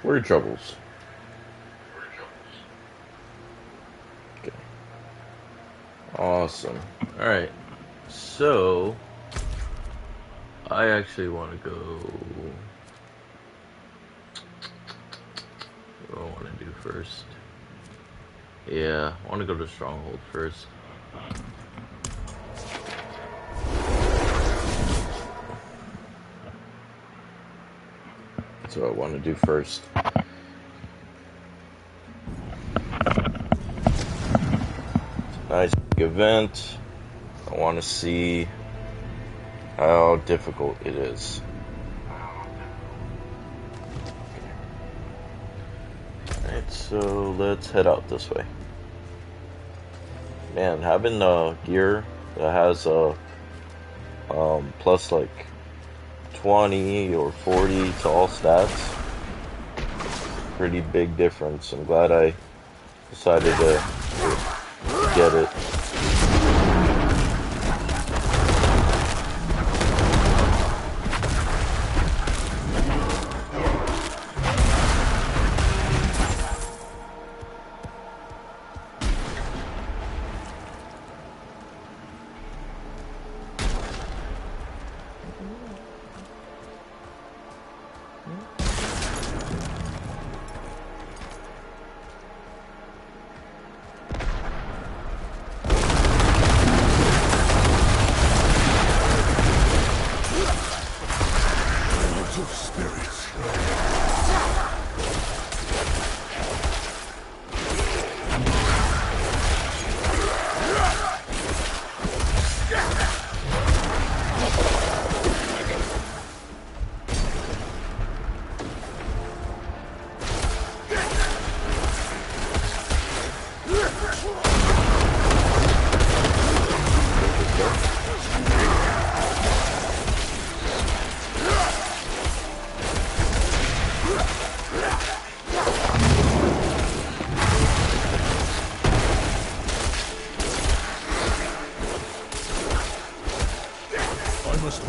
What are your troubles? Okay. Awesome. Alright. So, I actually want to go... What do I want to do first? Yeah, I want to go to Stronghold first. That's what I want to do first. It's a nice big event. I want to see how difficult it is. Alright, so let's head out this way. Man, having gear that has plus like 20 or 40 to all stats, pretty big difference. I'm glad I decided to get it.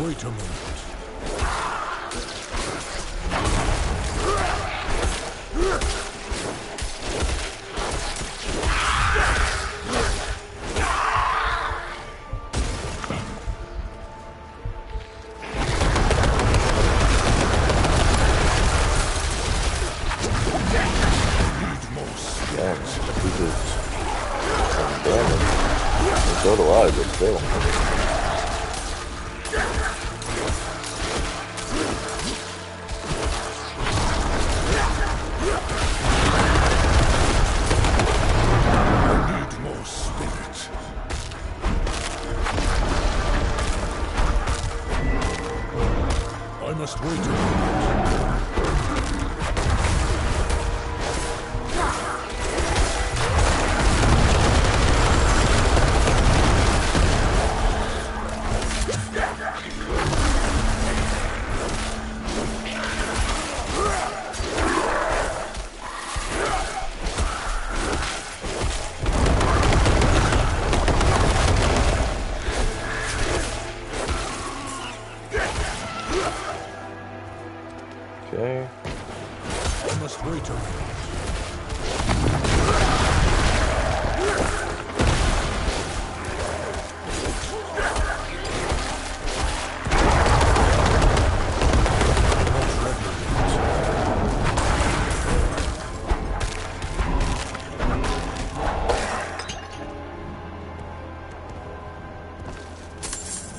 Wait a moment. So do I, but still. Okay. I must wait a minute.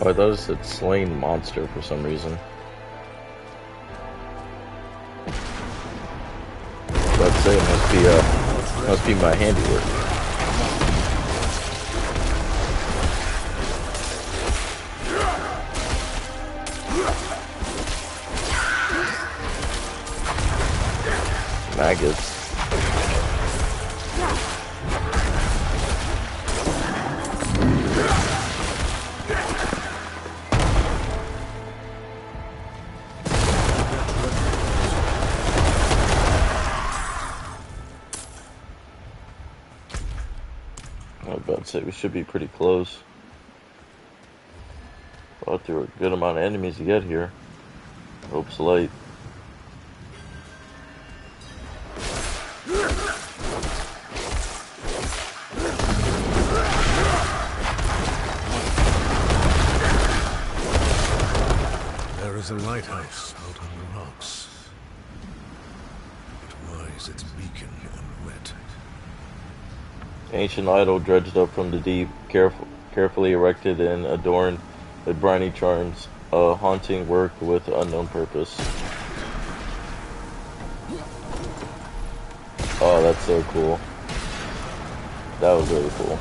Oh, I thought it said slain monster for some reason. I'd say it must be my handiwork. Maggots. I was about to say we should be pretty close. Thought there were a good amount of enemies to get here. Hope's light. lighthouse out on the rocks. But why is its beacon unlit? Ancient idol dredged up from the deep, carefully erected and adorned with briny charms, a haunting work with unknown purpose. Oh, that's so cool. That was really cool.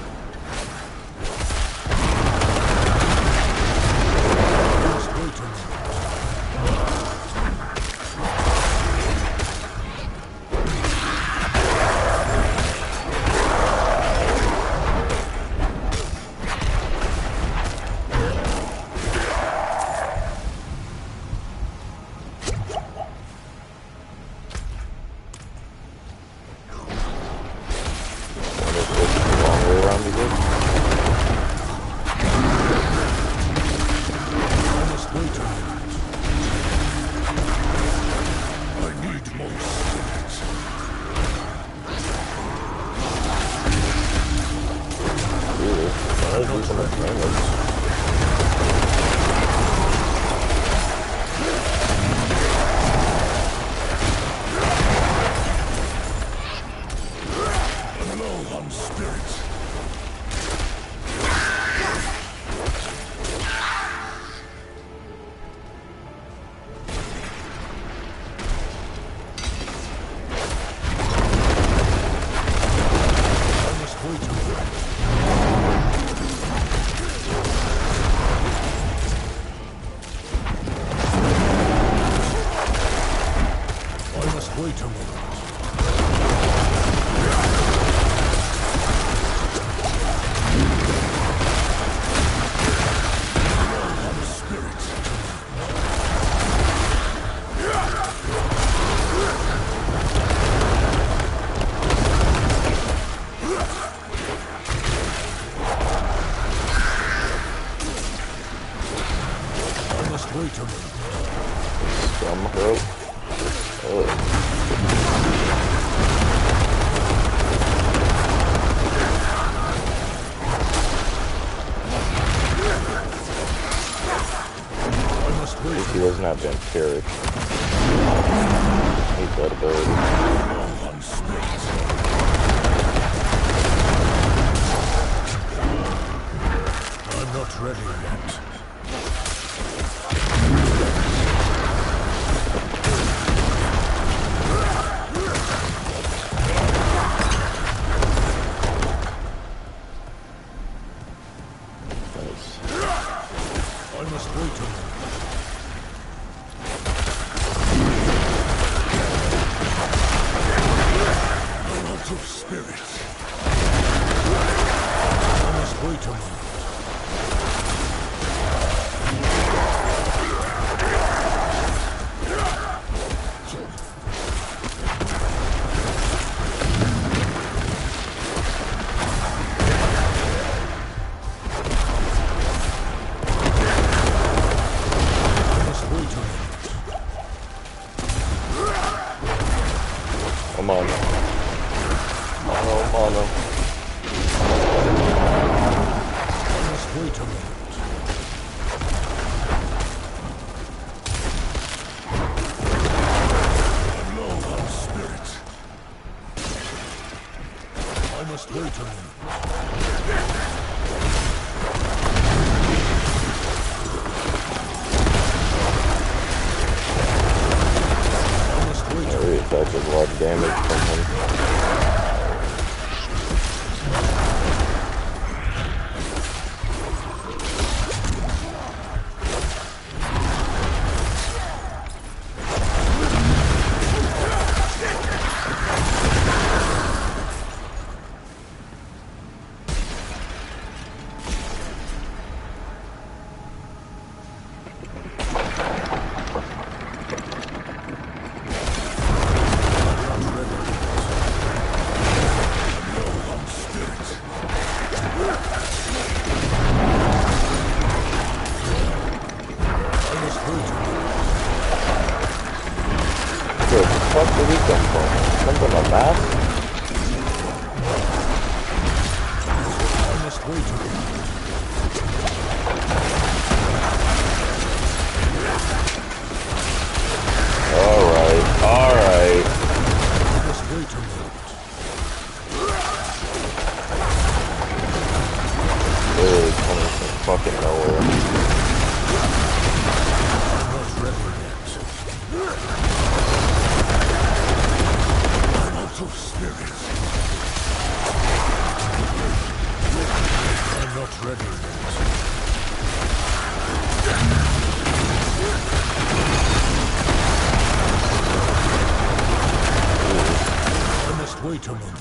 He doesn't have vampiric. Hate that ability. I'm not ready yet. I must wait a minute. Of spirits. I must wait a moment. I must wait a moment. Come on. Mono. I must wait a minute. I'm low on spirit. I must wait a minute. I must wait a minute. Every attack does a lot of damage from him. Where the fuck did he come from? Come from a map? I must wait a minute. wait a moment.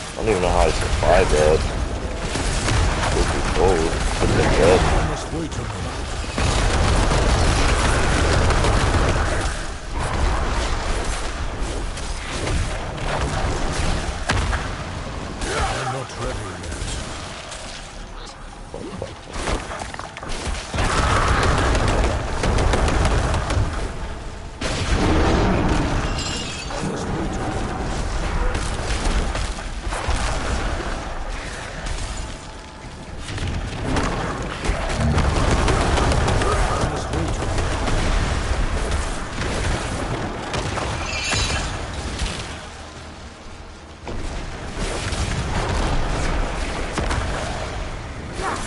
I don't even know how I survived that. Would be cold. Could have been dead. I must wait a moment. I'm not ready yet. I must wait a moment. I must wait a moment.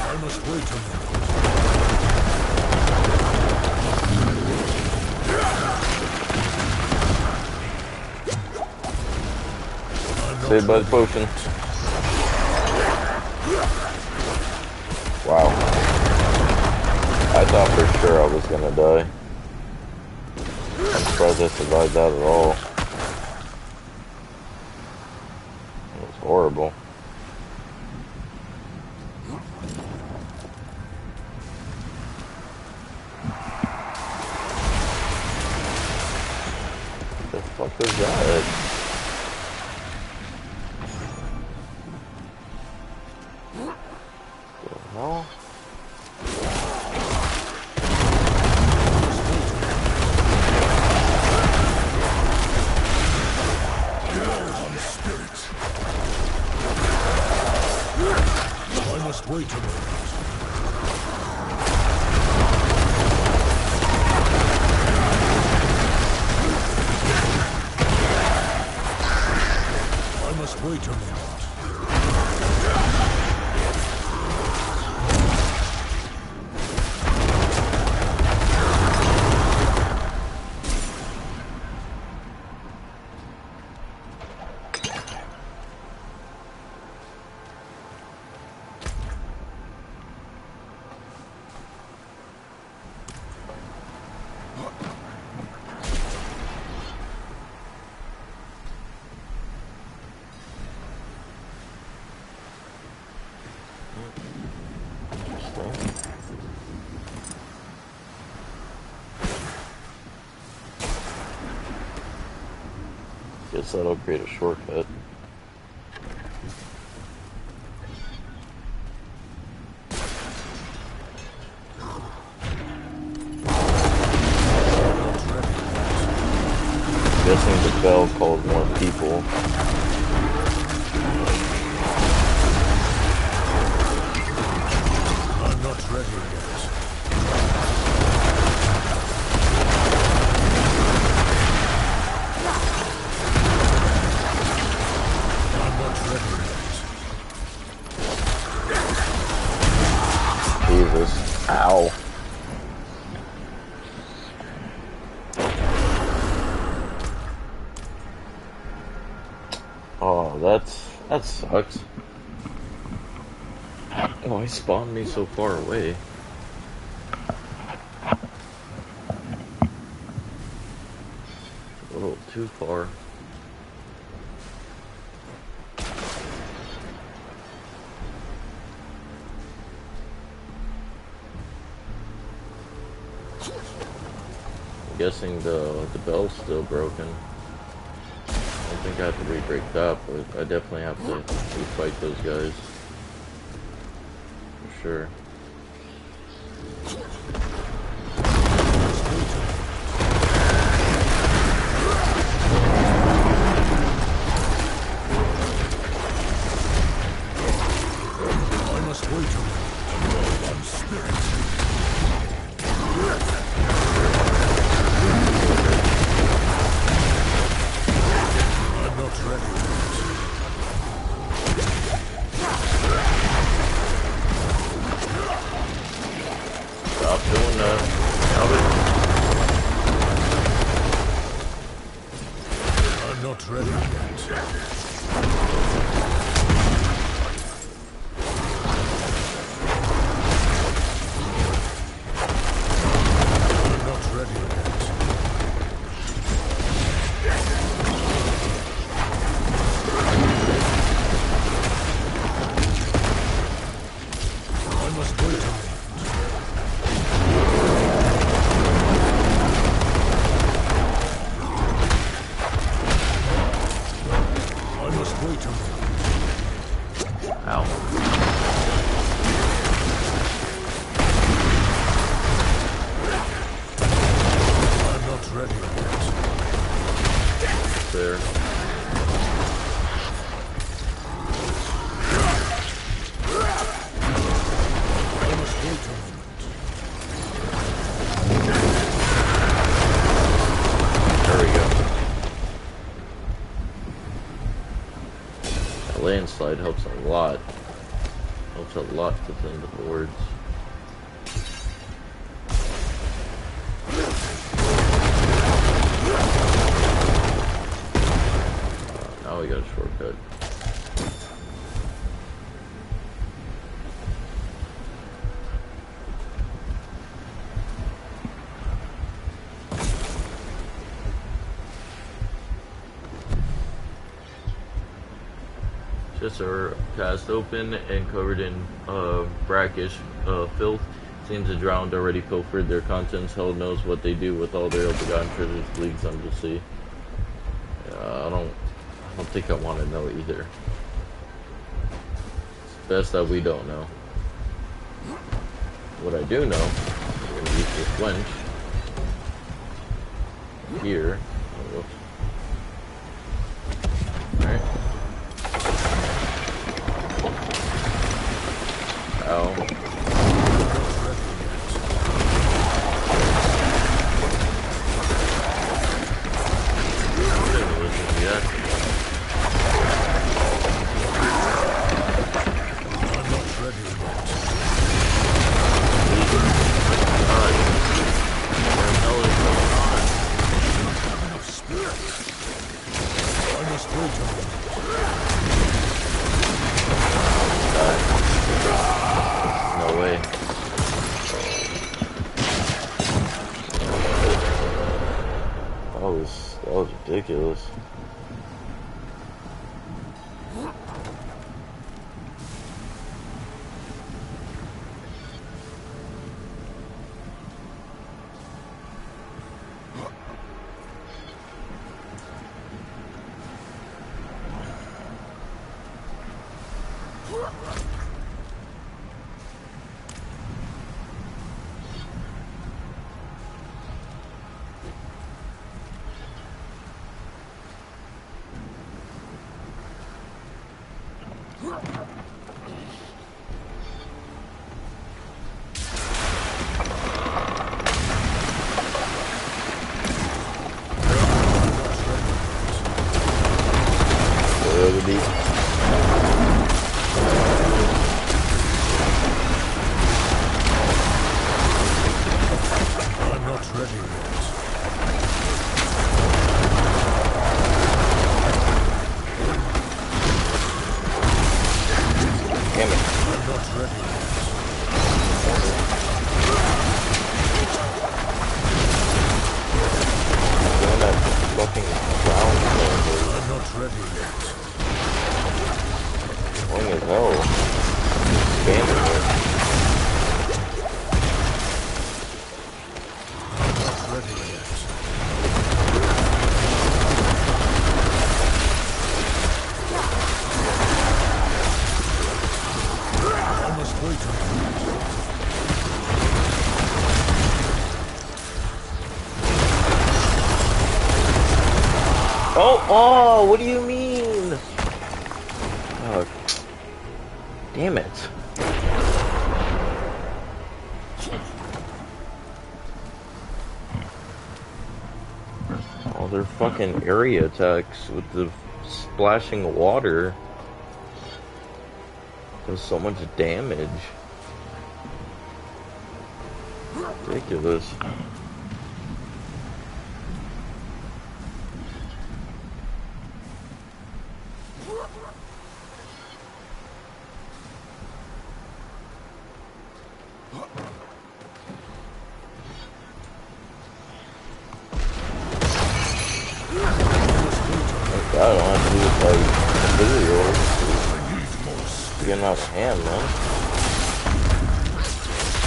I must wait a moment. I'm Saved not by the ready. potion. Wow. I thought for sure I was gonna die. I'm surprised I survived that at all. It was horrible. What the fuck is that? No? I must wait a moment. I must wait a moment. Guess that'll create a shortcut. Guessing the bell called more people. I'm not ready yet. I'm not ready yet. Jesus. Ow. Oh, that sucks. Oh, he spawned me so far away. A little too far. I'm guessing the bell's still broken. I don't think I have to re-break that, but I definitely have to re-fight those guys. For sure. I must wait a moment. I'm spirit. I'm not ready yet. Stop doing that. Stop it. I'm not ready yet. I'm not ready yet. landslide helps a lot. Helps a lot to thin the boards. Now we got a shortcut. Chests are cast open and covered in brackish filth. Seems the drowned already pilfered their contents. Hell knows what they do with all their ill-begotten treasures. Bleeds under the sea. I don't think I want to know either. It's best that we don't know. What I do know, we're gonna use this wench here. Oh, alright. Ow. No way. That was ridiculous. Oh, what do you mean? Oh, damn it. Oh, they're fucking area attacks with the splashing water. Does so much damage. Ridiculous. I don't have to do with like videos. Getting out of hand, man.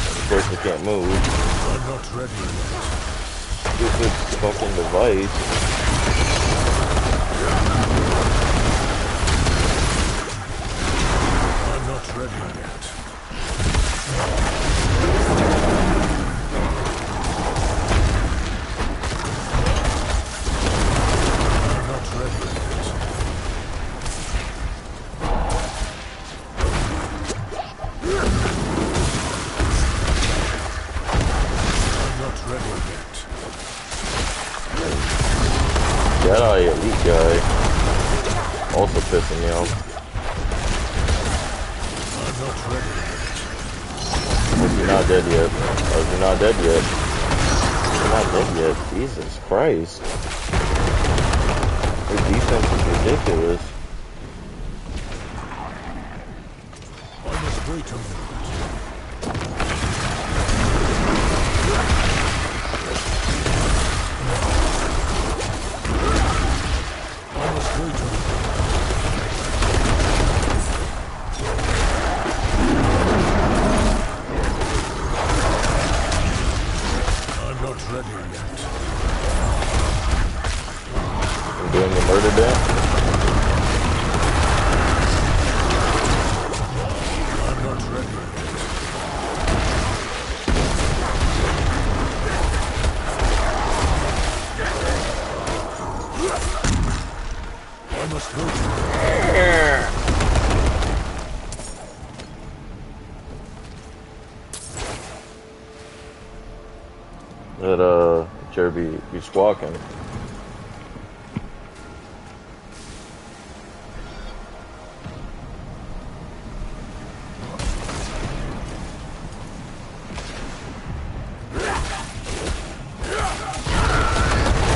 Of course, I can't move. I'm not ready yet. Stupid fucking device. I'm not ready yet. Jedi elite guy also pissing me off. not ready yet. You're not dead yet. Oh, you're not dead yet. You're not dead yet. Jesus Christ. Your defense is ridiculous. I must wait a minute. I must wait a minute. I'm not ready yet. I'm doing the murder dance. I'm not ready yet. I must wait a minute. That Jerby be squawking.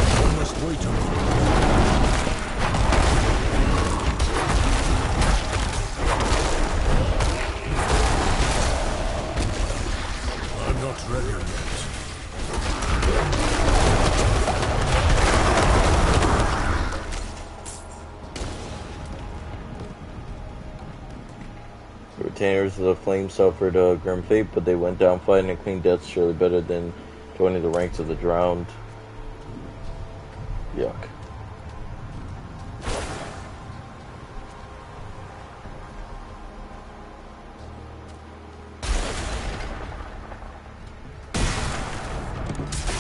I must wait a minute. I'm not ready yet. The retainers of the flame suffered a grim fate, but they went down fighting a clean death, surely better than joining the ranks of the drowned. Yuck.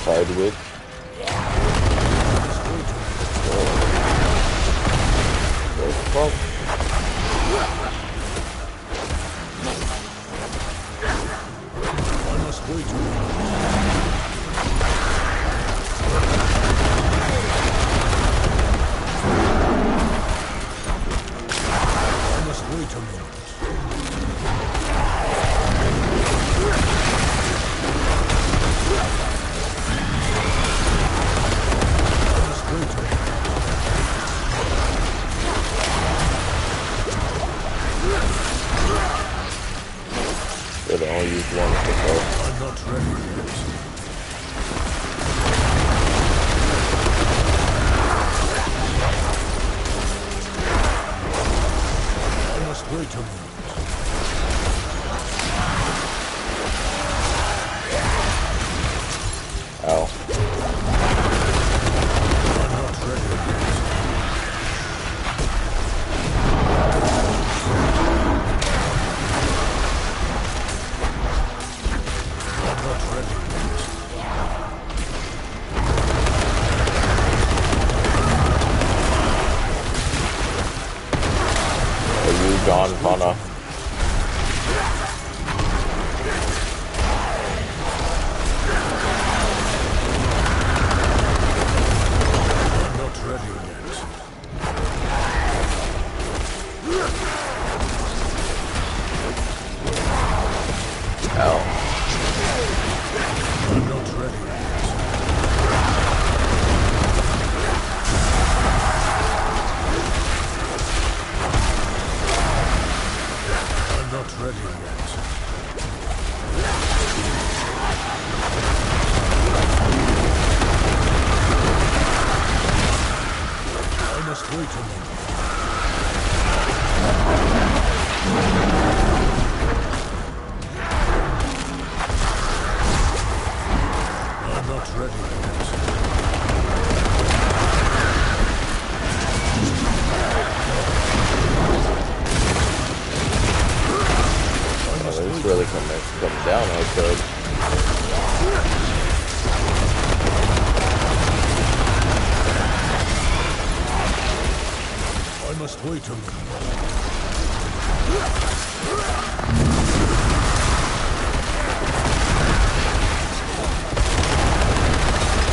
Tidewitch. What the fuck? I must wait a minute. I must wait a minute. I must wait a minute. They only use one for both. I'm not ready yet. I must wait a minute. Ow. I'm not ready yet. I'm not ready yet. Are you John Connor? I'm not ready yet. Ow. I'm not ready yet. I'm not ready yet. I must wait a minute. I'm not ready yet. I must It's wait. really coming down like that. I must wait a minute.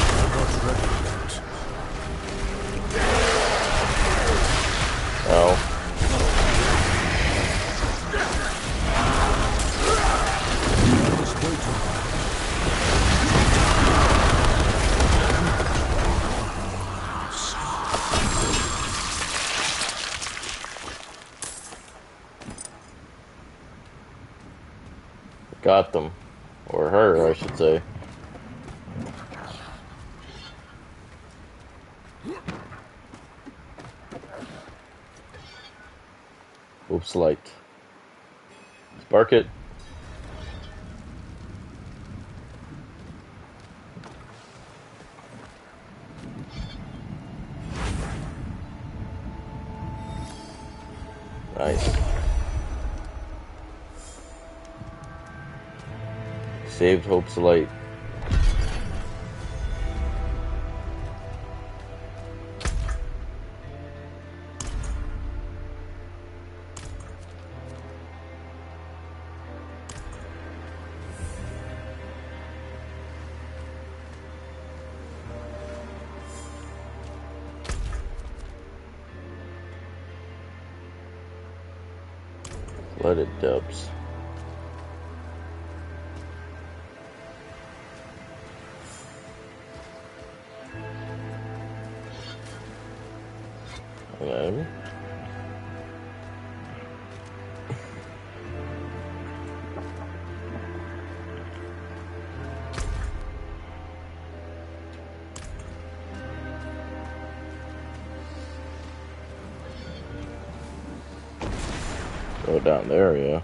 I'm not ready yet. Ow. Got them. Or her, I should say. Oops, light. Spark it. Nice. Saved Hope's Light. Flooded depths. Hello. Go down there, yeah.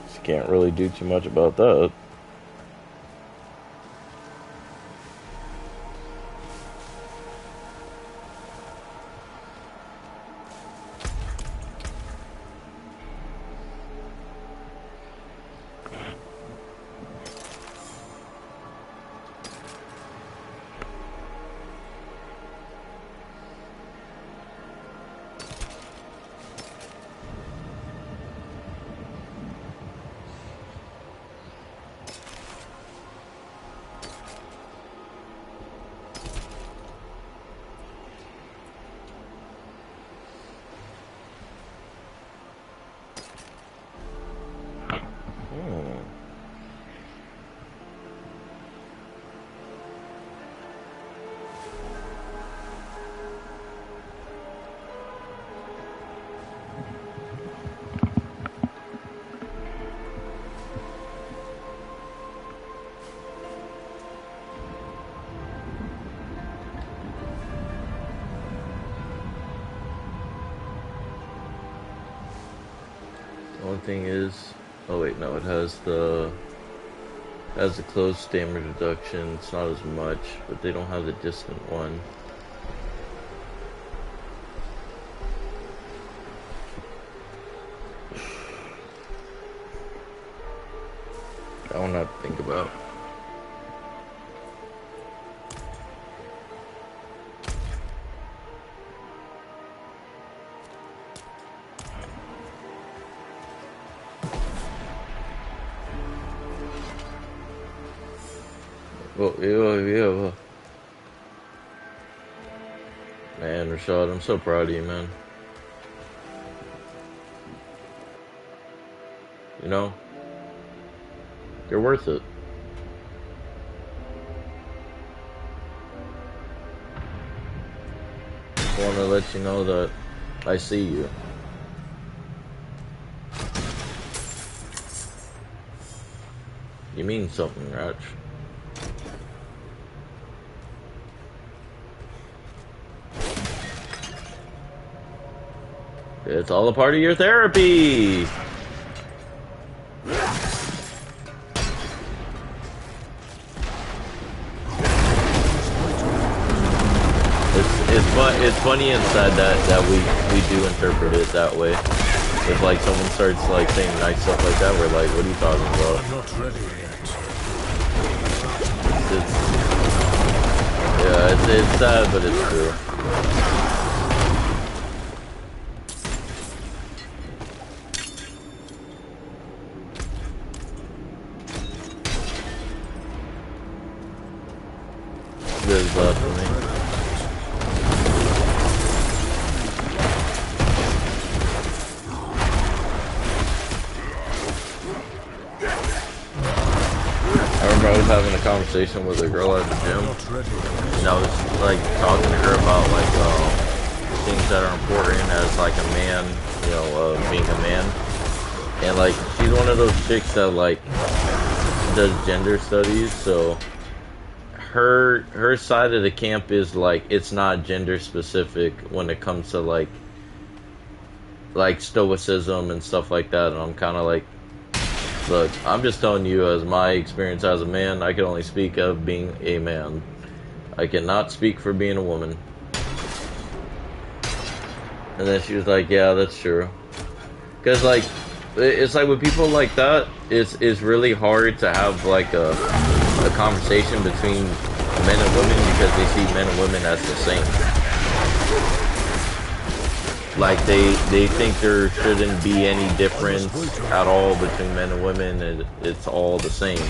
Just can't really do too much about that. One thing is, oh wait, no, it has the close damage reduction. It's not as much, but they don't have the distant one. I don't have to think about. Oh, yeah. Man, Rashad, I'm so proud of you, man. You know, you're worth it. I want to let you know that I see you. You mean something, Ratch. It's all a part of your therapy. It's funny and sad that we do interpret it that way. If like someone starts like saying nice stuff like that, we're like, what are you talking about? I'm not ready yet. It's sad, but it's true. There's left for me. I remember I was having a conversation with a girl at the gym, and I was like talking to her about like things that are important as like a man, you know, being a man. And like she's one of those chicks that like does gender studies, so her side of the camp is like it's not gender specific when it comes to like stoicism and stuff like that. And I'm kind of like, look, I'm just telling you as my experience as a man. I can only speak of being a man. I cannot speak for being a woman. And then she was like, yeah, that's true. Because like it's like with people like that, it's really hard to have like a conversation between men and women because they see men and women as the same. Like they think there shouldn't be any difference at all between men and women, and it's all the same.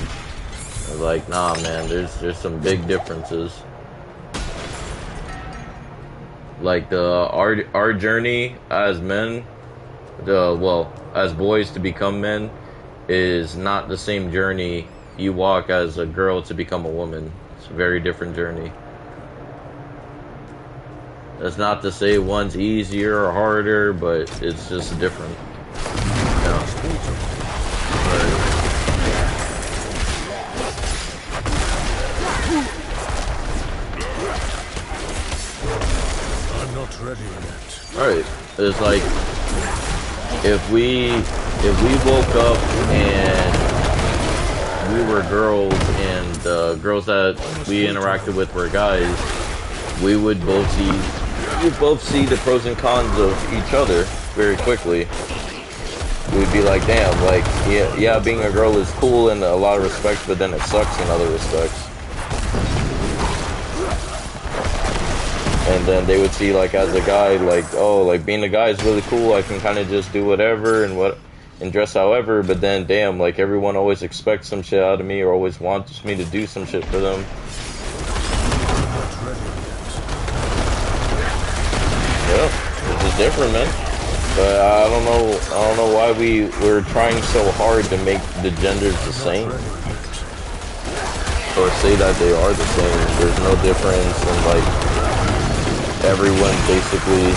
Like, nah, man, there's some big differences. Like our journey as men, as boys to become men, is not the same journey you walk as a girl to become a woman. It's a very different journey. That's not to say one's easier or harder, but it's just different. Yeah. I'm not ready yet. Alright, it's like if we woke up and we were girls and the girls that we interacted with were guys, we would both see the pros and cons of each other very quickly. We'd be like, damn, like yeah, being a girl is cool in a lot of respects, but then it sucks in other respects. And then they would see, like, as a guy, like, oh, like, being a guy is really cool. I can kind of just do whatever and dress however. But then, damn, like, everyone always expects some shit out of me or always wants me to do some shit for them. Yeah, this is different, man. But I don't know why we're trying so hard to make the genders the same. Or say that they are the same. There's no difference in, like, everyone basically,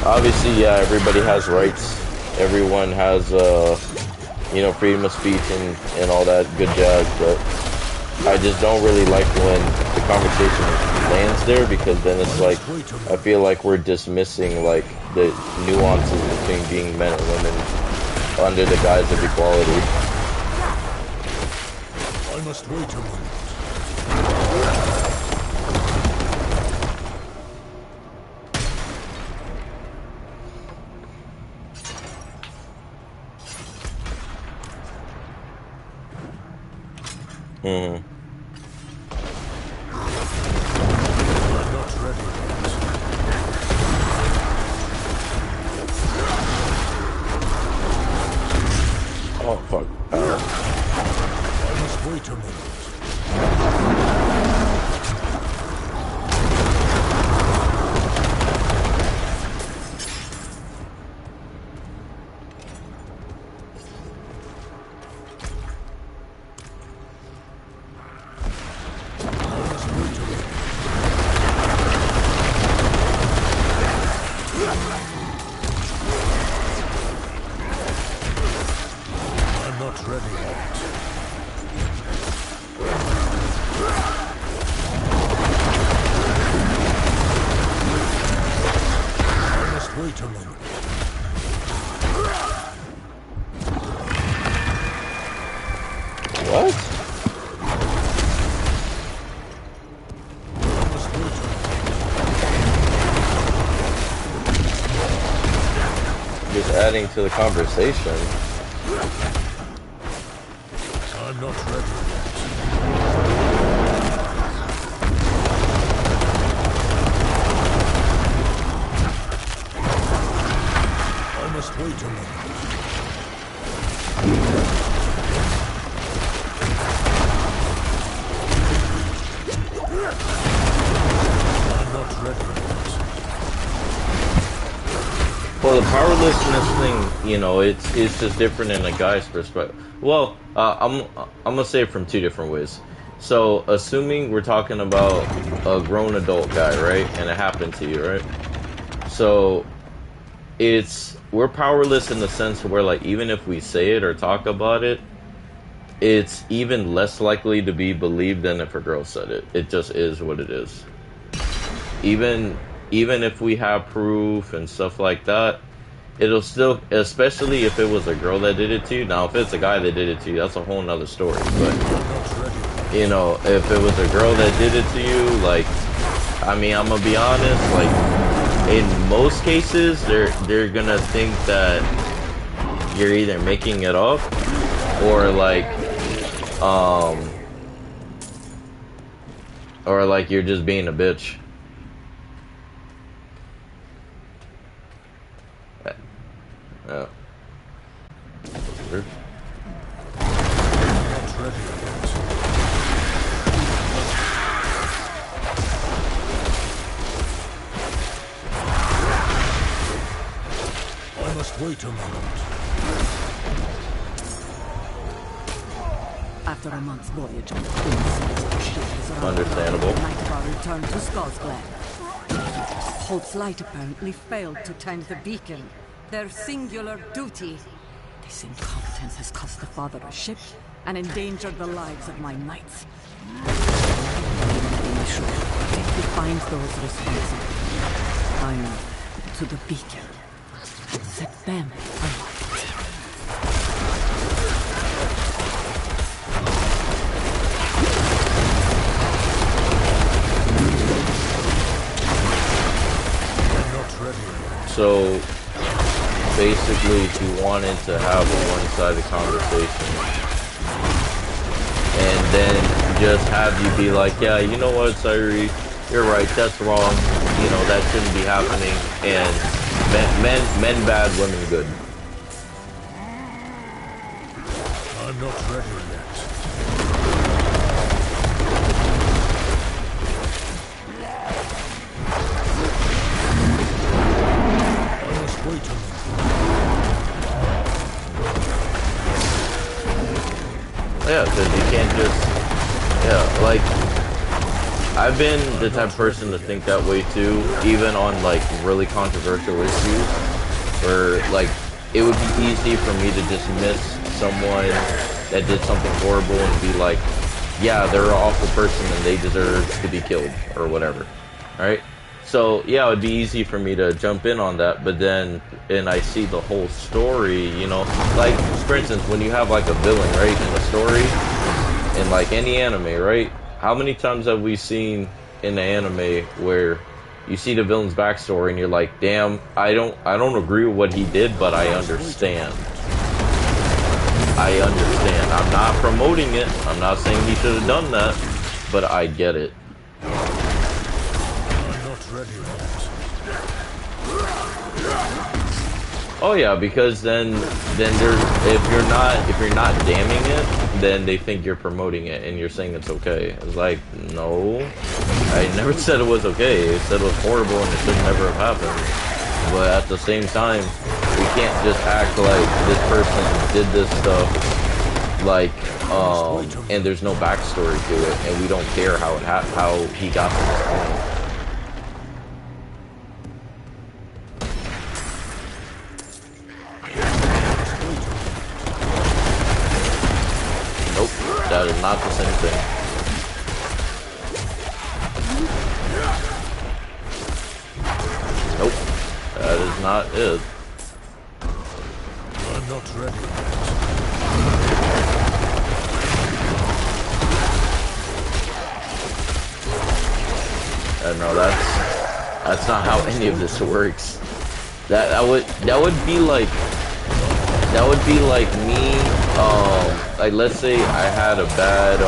obviously, yeah, everybody has rights. Everyone has, freedom of speech and all that good jazz, but I just don't really like when the conversation lands there, because then it's like, I feel like we're dismissing, like, the nuances between being men and women under the guise of equality. I must wait a moment. Mm-hmm. I'm not ready yet. Oh, fuck. I must wait a minute. What? Just adding to the conversation. I'm not ready yet. I must wait a minute. Well, the powerlessness thing, you know, it's just different in a guy's perspective. Well, I'm gonna say it from two different ways. So, assuming we're talking about a grown adult guy, right? And it happened to you, right? So we're powerless in the sense where, like, even if we say it or talk about it, it's even less likely to be believed than if a girl said it. It just is what it is. Even if we have proof and stuff like that, it'll still, especially if it was a girl that did it to you. Now, if it's a guy that did it to you, that's a whole nother story. But, you know, if it was a girl that did it to you, like, I mean, I'm gonna be honest, like, in most cases, they're gonna think that you're either making it up or like you're just being a bitch. Yeah. I must wait a moment. After a month's voyage on the Queen's ship is around Understandable. the night of our return to Skull's Glen. Hope's Light apparently failed to tend the beacon, their singular duty. This incompetence has cost the father a ship and endangered the lives of my knights. We should quickly find those responsible, bind to the beacon, and set them alight. So basically, she wanted to have a one-sided conversation and then just have you be like, yeah, you know what, Sairi, you're right, that's wrong, you know, that shouldn't be happening, and men bad, women good. I'm not ready yet. Yeah, because you can't just, yeah, like, I've been the type of person to think that way too, even on, like, really controversial issues, where, like, it would be easy for me to dismiss someone that did something horrible and be like, yeah, they're an awful person and they deserve to be killed, or whatever, right? So, yeah, it would be easy for me to jump in on that, but then, and I see the whole story, you know, like, for instance, when you have, like, a villain, right, in the story, in, like, any anime, right, how many times have we seen in the anime where you see the villain's backstory and you're like, damn, I don't agree with what he did, but I understand. I understand. I'm not promoting it, I'm not saying he should have done that, but I get it. Oh yeah, because then there's, if you're not damning it, then they think you're promoting it and you're saying it's okay. It's like, no, I never said it was okay. I said it was horrible and it should never have happened. But at the same time, we can't just act like this person did this stuff, like, and there's no backstory to it, and we don't care how he got to this point. That is not the same thing. Nope. That is not it. I'm not ready. No, that's not how any of this works. That would be like me, like, let's say I had a bad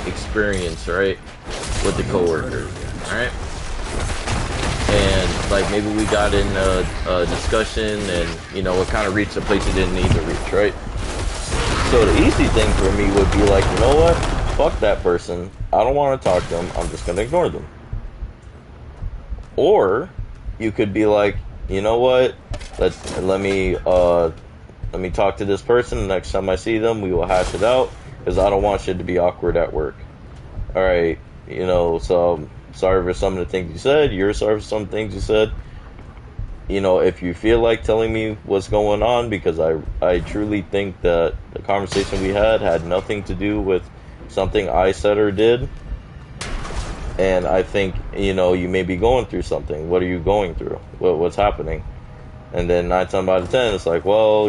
experience, right, with the coworker, alright, and like maybe we got in a discussion and, you know, it kind of reached a place it didn't need to reach, right? So the easy thing for me would be like, you know what, fuck that person, I don't want to talk to them, I'm just gonna ignore them. Or you could be like, you know what, let me talk to this person. The next time I see them, we will hash it out, because I don't want shit to be awkward at work. Alright, you know, so I'm sorry for some of the things you said, you're sorry for some things you said. you know, if you feel like telling me what's going on, because I truly think that the conversation we had nothing to do with something I said or did. And I think, you know, you may be going through something. What are you going through? What's happening? And then 9 times out of 10, it's like, well,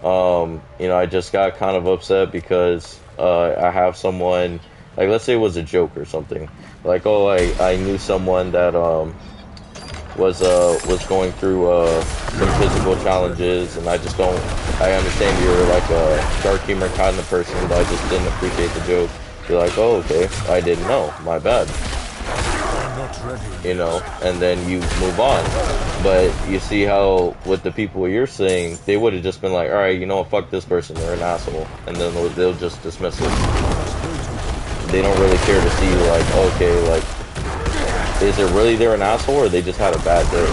I just got kind of upset because I have someone, like, let's say it was a joke or something. Like, oh, I knew someone that was going through some physical challenges, and I understand you're like a dark humor kind of person, but I just didn't appreciate the joke. You're like, oh, okay, I didn't know, my bad. I'm not ready. You know, and then you move on. But you see how with the people you're saying, they would have just been like, all right, you know what, fuck this person, they're an asshole, and then they'll just dismiss it. They don't really care to see, like, okay, like, is it really they're an asshole, or they just had a bad day?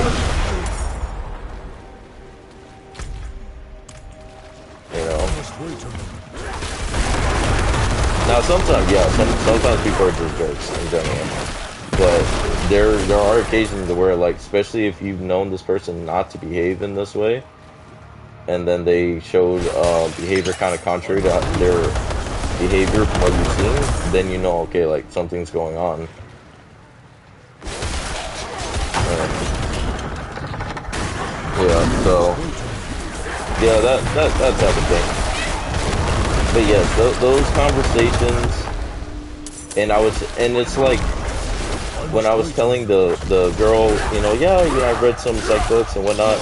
You know? Now, sometimes, yeah, sometimes people are just jerks in general. But there are occasions where, like, especially if you've known this person not to behave in this way, and then they showed behavior kind of contrary to their behavior from what you've seen, then you know, okay, like, something's going on. Yeah, so, yeah, that type of thing. But yes, those conversations, and it's like, when I was telling the girl, yeah, I've read some psych books and whatnot,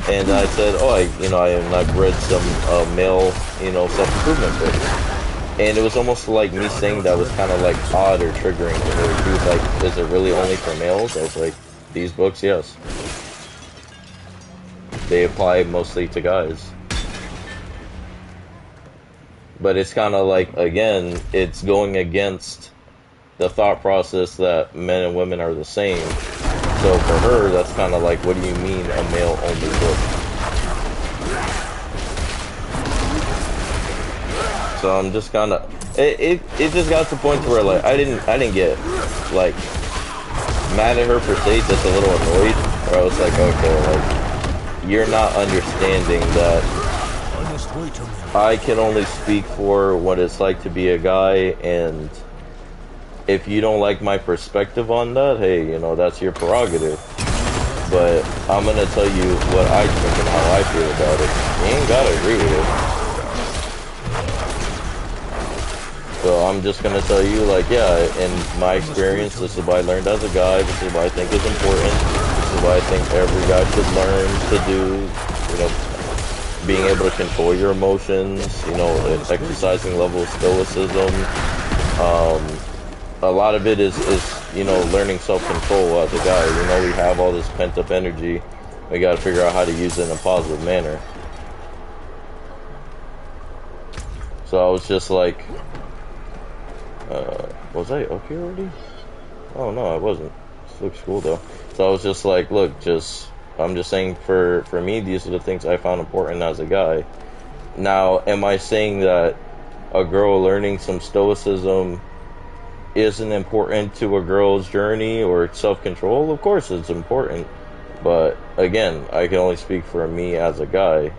and I said, oh, I've read some male, self-improvement books, and it was almost like me saying that was kind of like odd or triggering to her. She was like, is it really only for males? I was like, these books, yes, they apply mostly to guys. But it's kind of like, again, it's going against the thought process that men and women are the same. So for her, that's kind of like, what do you mean a male-only book? So I'm just kind of, it just got to the point where, like, I didn't get, like, mad at her per se, just a little annoyed. Where I was like, okay, like, you're not understanding that I can only speak for what it's like to be a guy, and if you don't like my perspective on that, hey, that's your prerogative. But I'm gonna tell you what I think and how I feel about it. You ain't gotta agree with it. So I'm just gonna tell you, like, yeah, in my experience, this is what I learned as a guy, this is what I think is important, this is what I think every guy should learn to do, being able to control your emotions, exercising level of stoicism. A lot of it is learning self-control as a guy. We have all this pent-up energy. We got to figure out how to use it in a positive manner. So I was just like, was I up here already? Oh no, I wasn't. This looks cool though. So I was just like, look, I'm just saying for me, these are the things I found important as a guy. Now, am I saying that a girl learning some stoicism isn't important to a girl's journey or self-control? Of course it's important. But again, I can only speak for me as a guy.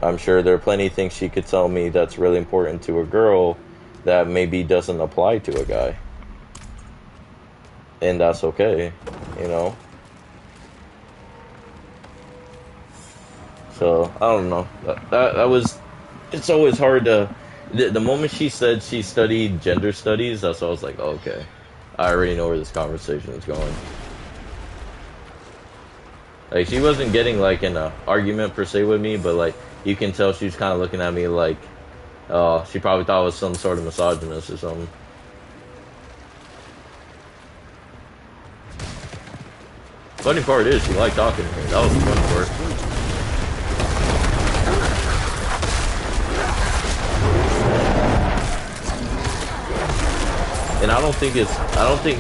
I'm sure there are plenty of things she could tell me that's really important to a girl that maybe doesn't apply to a guy. And that's okay, So, I don't know. That was... It's always hard to... The moment she said she studied gender studies, that's when I was like, oh, okay. I already know where this conversation is going. Like, she wasn't getting, like, in an argument per se with me, but, like, you can tell she was kind of looking at me like, she probably thought I was some sort of misogynist or something. Funny part is, she liked talking to me. That was the funny part. And I don't think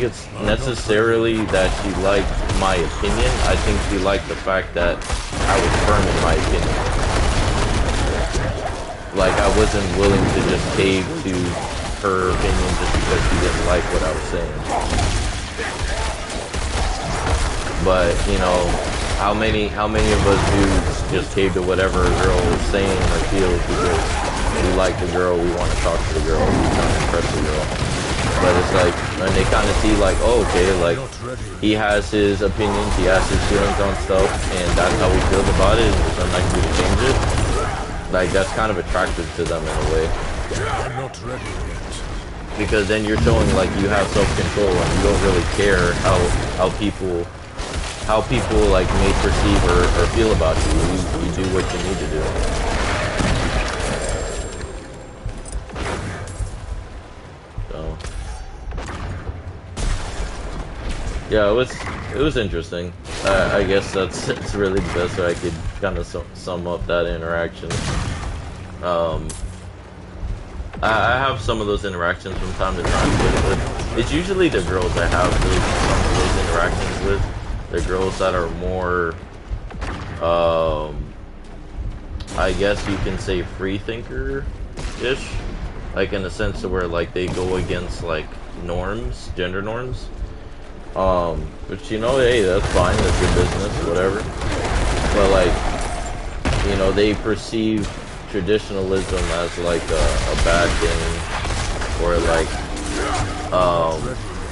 it's necessarily that she liked my opinion. I think she liked the fact that I was firm in my opinion. Like, I wasn't willing to just cave to her opinion just because she didn't like what I was saying. But, how many of us dudes just cave to whatever a girl is saying or feels because we like the girl, we want to talk to the girl, we want to impress the girl. But it's like, and they kind of see like, oh, okay, like, he has his opinions, he has his feelings on stuff, and that's how he feels about it, and there's nothing I can do to change it. Like, that's kind of attractive to them in a way. I'm not ready yet. Because then you're showing like you have self-control and you don't really care how people like may perceive or feel about you. You do what you need to do. So yeah, it was interesting. I guess it's really the best way I could kind of sum up that interaction. I have some of those interactions from time to time, but it's usually the girls I have some of those interactions with. The girls that are more, I guess you can say free thinker-ish, like in the sense of where like they go against like norms, gender norms. Which, you know, hey, that's fine, that's your business, whatever. But like, you know, they perceive traditionalism as like a bad thing, or like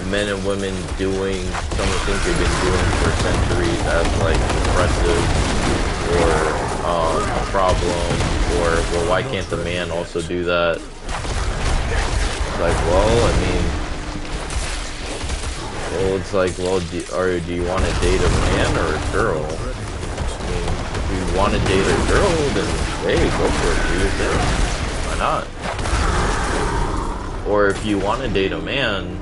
men and women doing some of the things they've been doing for centuries as like oppressive or a problem, or well, why can't the man also do that? Like, well, I mean, well, it's like, well, do you want to date a man or a girl? I mean, if you want to date a girl, then hey, go for it, do your thing. Why not? Or if you want to date a man,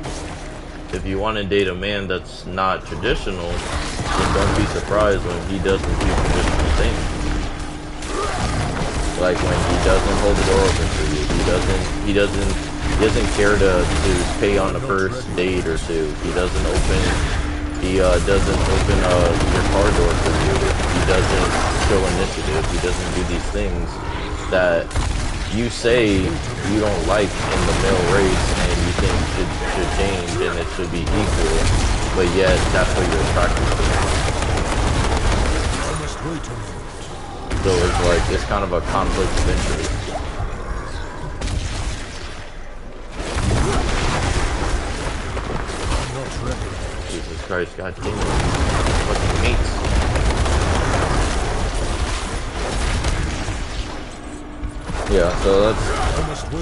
that's not traditional, then don't be surprised when he doesn't do traditional things. Like when he doesn't hold the door open for you, he doesn't care to pay on the first date or two. He doesn't open your car door for you. He doesn't show initiative. He doesn't do these things that you say you don't like in the male race and you think should change and it should be equal, but yet that's what you're attracted to. So it's like, it's kind of a conflict of interest. Jesus Christ, god damn it. Fucking mates. Yeah, so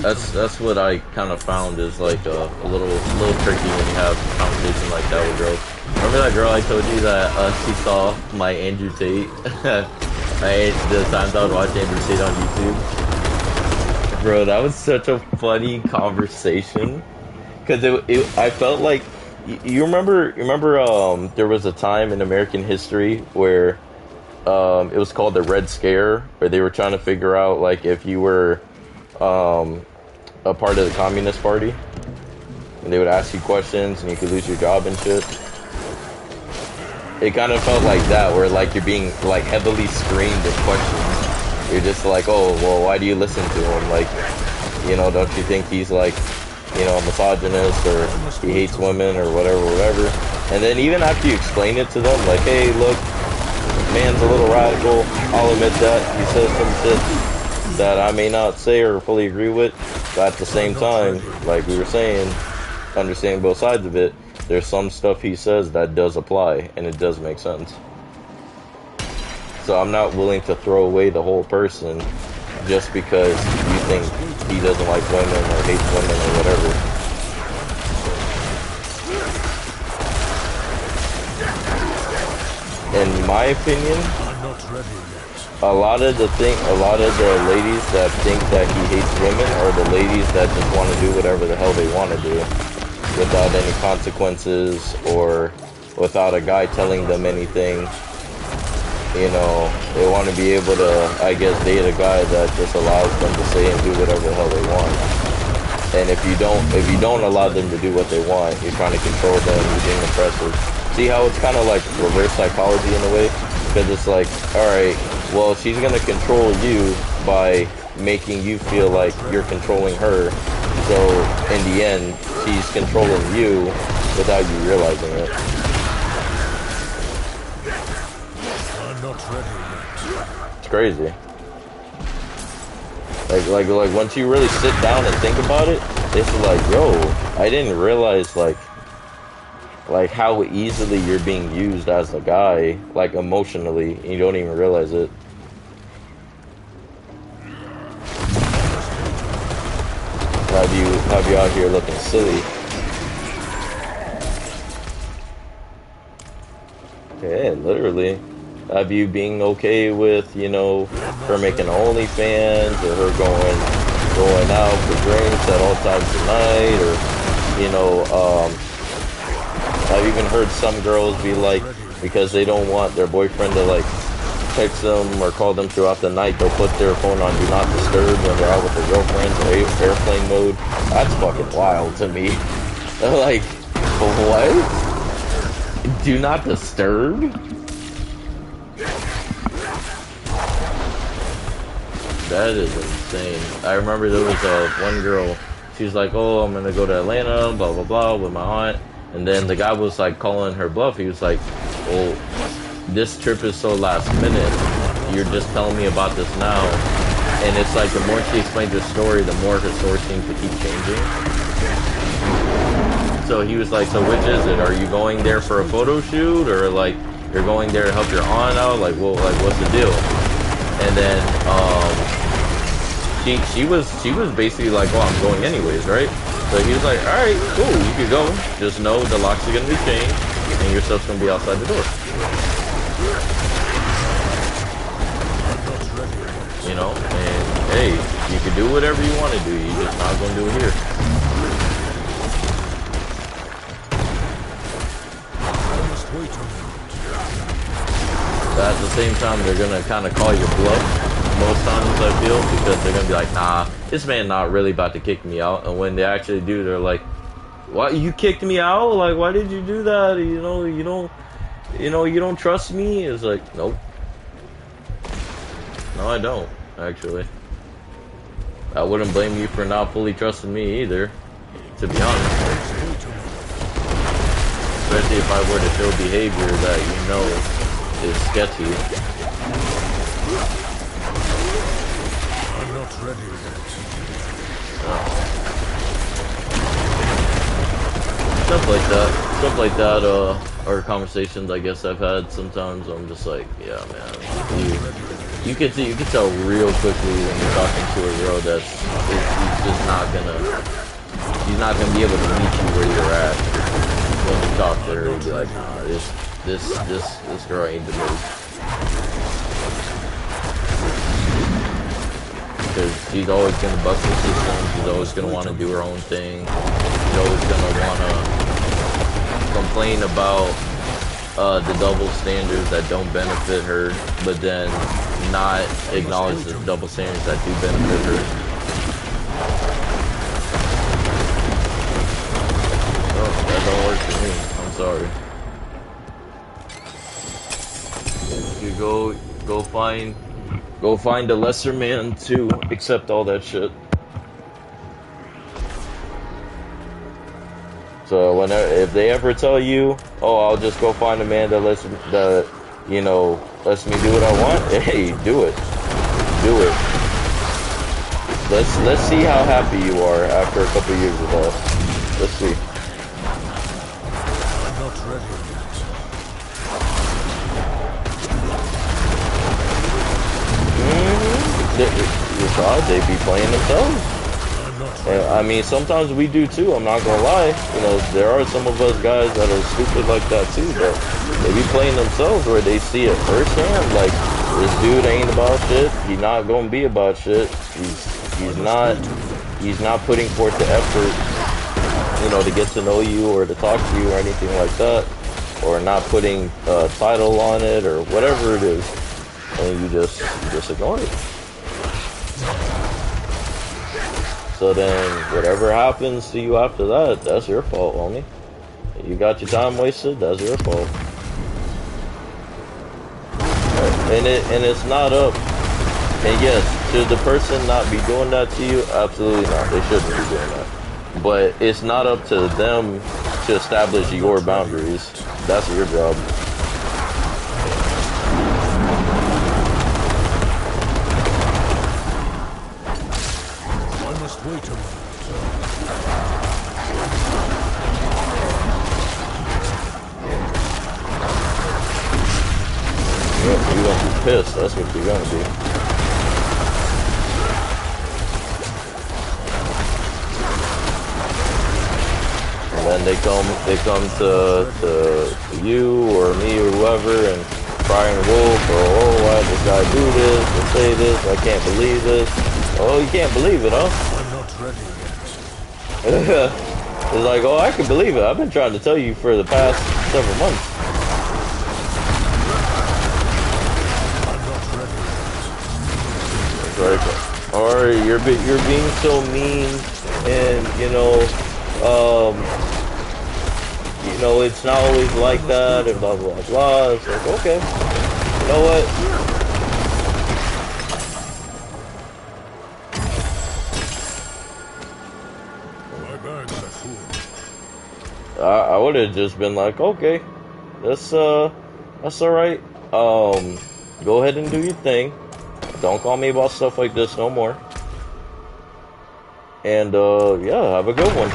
that's what I kind of found is like a little tricky when you have a conversation like that with girls. Remember that girl I told you that she saw my Andrew Tate? The times I would watch Andrew Tate on YouTube. Bro, that was such a funny conversation. Cause I felt like, you remember there was a time in American history where it was called the Red Scare, where they were trying to figure out like if you were a part of the Communist Party, and they would ask you questions and you could lose your job and shit. It kind of felt like that, where like you're being like heavily screened with questions. You're just like, oh well, why do you listen to him? Like, you know, don't you think he's like, you know, a misogynist, or he hates women, or whatever. And then even after you explain it to them, like, hey, look, man's a little radical, I'll admit that. He says some shit that I may not say or fully agree with, but at the same time, like we were saying, understanding both sides of it, there's some stuff he says that does apply, and it does make sense. So I'm not willing to throw away the whole person just because you think he doesn't like women or hates women or whatever. In my opinion, a lot of the ladies that think that he hates women are the ladies that just want to do whatever the hell they want to do without any consequences or without a guy telling them anything. You know, they want to be able to, I guess, date a guy that just allows them to say and do whatever the hell they want. And if you don't allow them to do what they want, you're trying to control them, you're being oppressive. See how it's kind of like reverse psychology in a way? Because it's like, alright, well, she's going to control you by making you feel like you're controlling her. So, in the end, she's controlling you without you realizing it. not ready yet. It's crazy. Like once you really sit down and think about it, it's like, yo, I didn't realize like how easily you're being used as a guy, like emotionally, and you don't even realize it. Have you out here looking silly? Yeah, literally. Have you being okay with, you know, her making OnlyFans, or her going out for drinks at all times of night, or, you know, I've even heard some girls be like, because they don't want their boyfriend to like text them or call them throughout the night, they'll put their phone on Do Not Disturb when they're out with their girlfriends, or airplane mode. That's fucking wild to me. Like, what? Do Not Disturb? That is insane. I remember there was one girl, she's like, oh, I'm gonna go to Atlanta, blah, blah, blah, with my aunt. And then the guy was like calling her bluff. He was like, well, this trip is so last minute. You're just telling me about this now. And it's like the more she explained her story, the more her story seemed to keep changing. So he was like, so which is it? Are you going there for a photo shoot, or like you're going there to help your aunt out? Like, well, like what's the deal? And then she was basically like, well, I'm going anyways, right? So he was like, alright, cool, you can go. Just know the locks are gonna be changed and your stuff's gonna be outside the door. You know, and hey, you can do whatever you want to do, you're just not gonna do it here. But at the same time, they're gonna kind of call your bluff most times, I feel, because they're gonna be like, nah, this man not really about to kick me out. And when they actually do, they're like, what, you kicked me out? Like, why did you do that? You know, you don't trust me? It's like, nope. No, I don't, actually. I wouldn't blame you for not fully trusting me either, to be honest. Especially if I were to show behavior that you know is sketchy. I'm not ready yet. Stuff like that, are conversations I guess I've had sometimes. I'm just like, yeah, man, you can tell real quickly when you're talking to a girl that's she's just not gonna be able to meet you where you're at. When you talk to her, you'll be like, nah, this girl ain't the move. Because she's always going to bust the system, she's always going to want to do her own thing, she's always going to want to complain about the double standards that don't benefit her, but then not acknowledge the double standards that do benefit her. Oh, that don't work for me, I'm sorry. You go find a lesser man to accept all that shit. So if they ever tell you, oh, I'll just go find a man that lets me do what I want, hey, do it. Let's see how happy you are after a couple years of that. Let's see. I'm not ready yet. They be playing themselves. And, I mean, sometimes we do too, I'm not gonna lie. You know, there are some of us guys that are stupid like that too, but they be playing themselves where they see it firsthand. Like, this dude ain't about shit, he's not gonna be about shit. He's not putting forth the effort, you know, to get to know you or to talk to you or anything like that. Or not putting a title on it or whatever it is. And you just ignore it. So then, whatever happens to you after that, that's your fault, homie. You got your time wasted, that's your fault. And it's not up. And yes, should the person not be doing that to you? Absolutely not. They shouldn't be doing that. But it's not up to them to establish your boundaries. That's your job. must wait a moment. You're gonna be pissed, that's what you're gonna be. And then they come to you or me or whoever and crying wolf or oh why did this guy do this or say this, I can't believe this. Oh, you can't believe it, huh? I'm not ready yet. It's like, oh, I can believe it. I've been trying to tell you for the past several months. Right. Or you're being so mean, and you know, it's not always like that, and blah blah blah. It's like, okay, you know what? My bags are full. I would have just been like, okay, that's all right. Go ahead and do your thing. Don't call me about stuff like this no more. And, yeah, have a good one.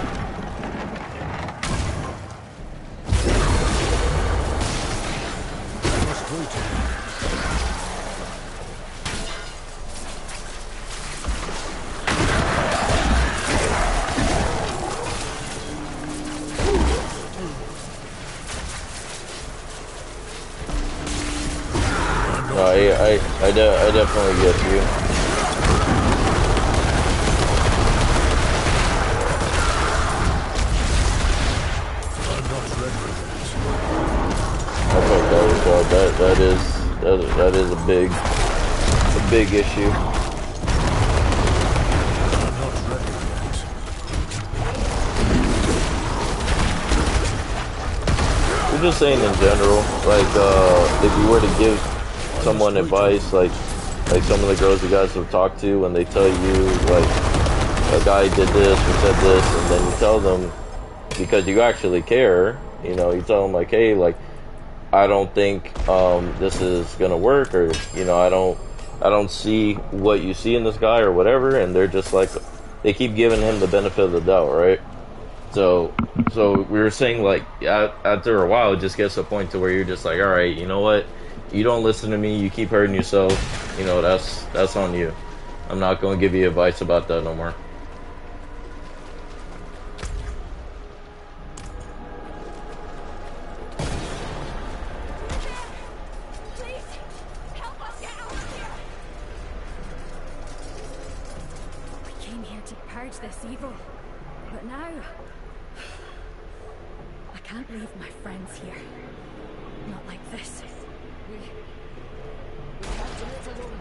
No, I definitely get you. That is a big issue. I'm just saying in general, like if you were to give someone advice, like some of the girls you guys have talked to, when they tell you like a guy did this or said this, and then you tell them because you actually care, you know, you tell them like, hey, like I don't think this is gonna work, or you know, I don't see what you see in this guy or whatever, and they're just like, they keep giving him the benefit of the doubt, right? So we were saying like after a while it just gets to a point to where you're just like, all right, you know what, you don't listen to me, you keep hurting yourself, you know, that's on you. I'm not going to give you advice about that no more. This evil, but now I can't leave my friends here. Not like this. We have to live alone.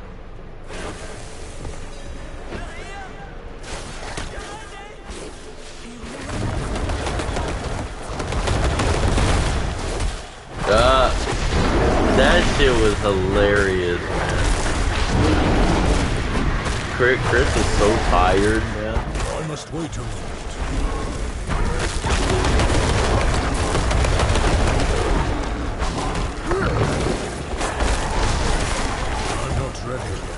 That shit was hilarious, man. Chris is so tired, man. I must wait a moment. I'm not ready yet.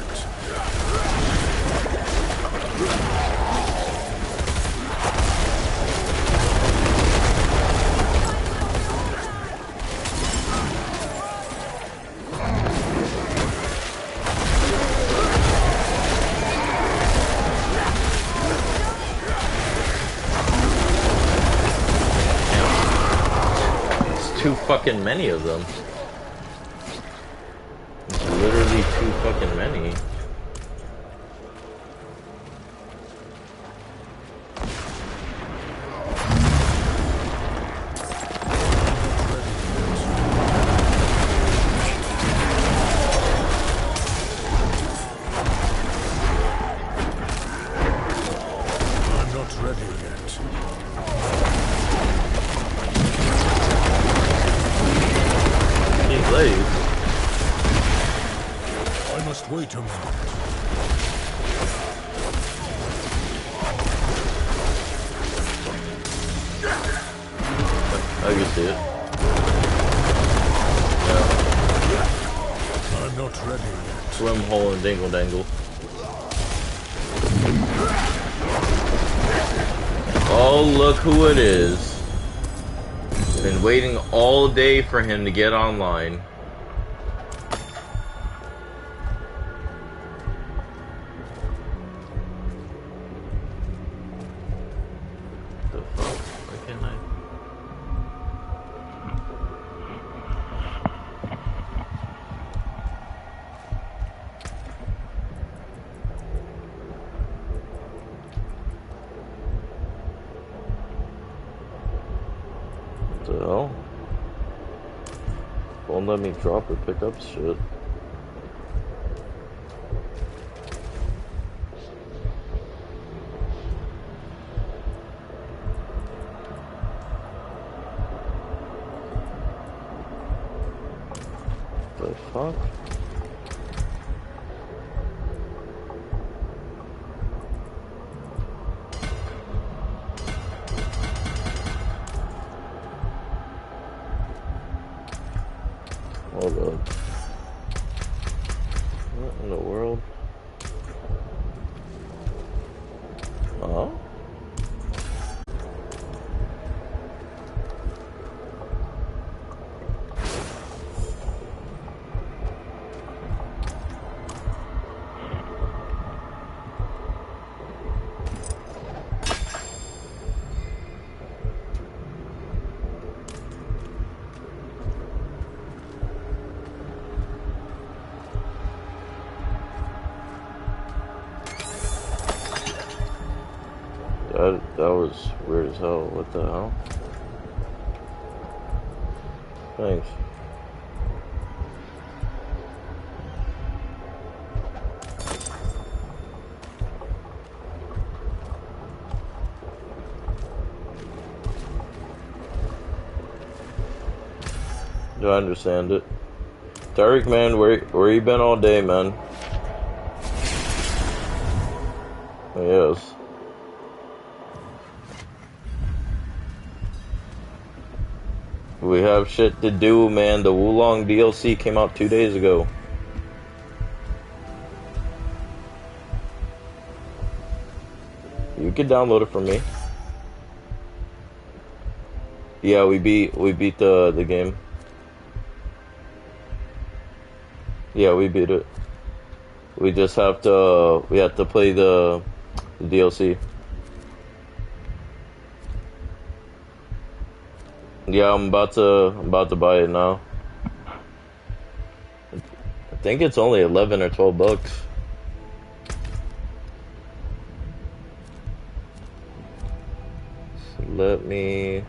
Too fucking many of them. It's literally too fucking many. I'm not ready yet. I must wait a moment. I can see it. Yeah. I'm not ready yet. Swim hole and dingle dangle. Oh, look who it is. Been waiting all day for him to get online. The fuck? Why can't I? What the hell? Won't let me drop or pick up shit. The fuck? Hold up. What in the world? Huh? That was weird as hell. What the hell? Thanks. Do I understand it? Tariq, man, where you been all day, man? Yes. We have shit to do, man. The Wulong DLC came out 2 days ago. You can download it from me. Yeah, we beat the game. Yeah, we beat it. We just have to play the DLC. Yeah, I'm about to buy it now. I think it's only 11 or 12 bucks. So let me.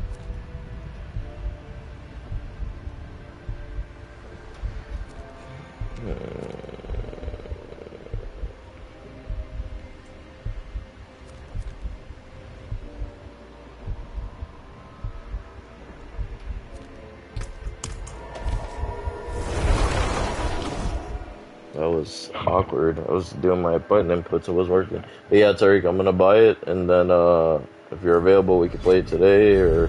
That was awkward. I was doing my button inputs, it was working. But yeah, Tariq, I'm gonna buy it, and then if you're available, we can play it today, or...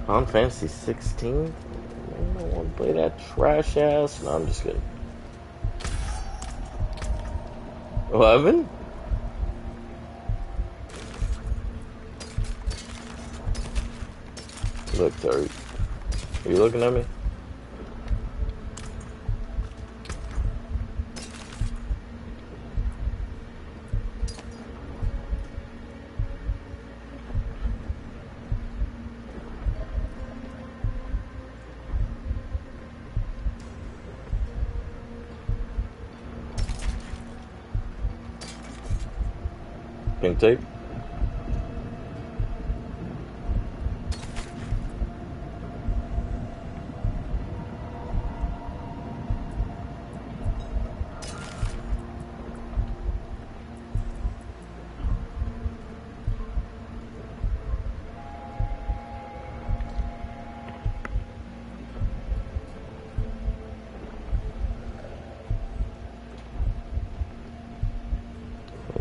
Final Fantasy 16? I don't want to play that trash ass. No, I'm just kidding. 11? Look, Tariq. Are you looking at me? Pink tape?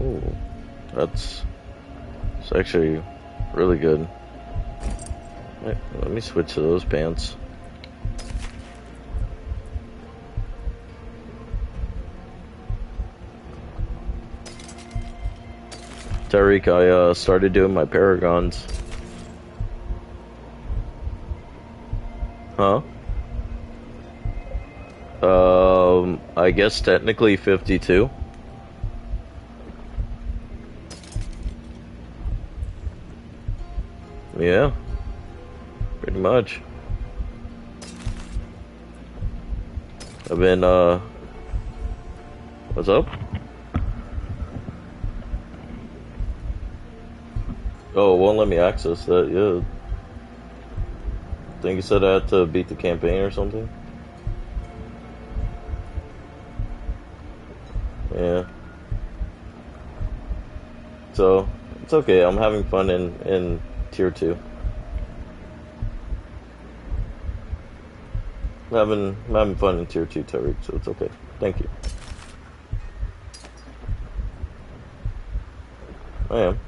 Oh, it's actually really good. Let me switch to those pants. Tariq, I started doing my paragons. Huh? I guess technically 52. Yeah, pretty much. I've been, what's up? Oh, it won't let me access that, yeah. I think you said I had to beat the campaign or something? Yeah. So, it's okay, I'm having fun in Tier 2. I'm having fun in Tier 2, Tariq, so it's okay. Thank you. I am.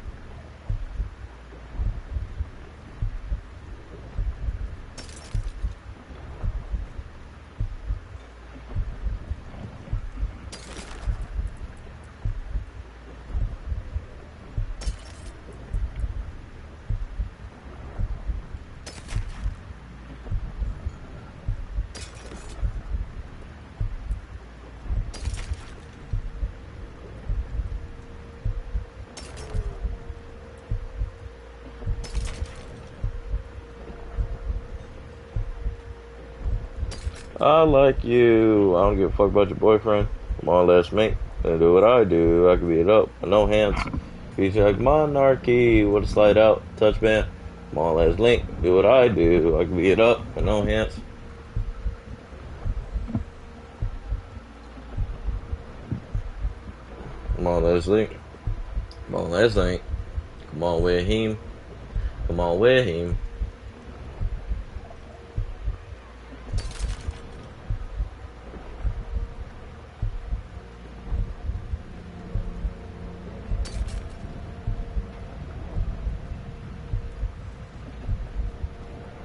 I like you. I don't give a fuck about your boyfriend. Come on, let's make. And do what I do. I can beat it up. With no hands. He's like monarchy. What a slide out. Touch man. Come on, let's link. Do what I do. I can beat it up. With no hands. Come on, let's link. Come on, let's link. Come on with him. Come on with him.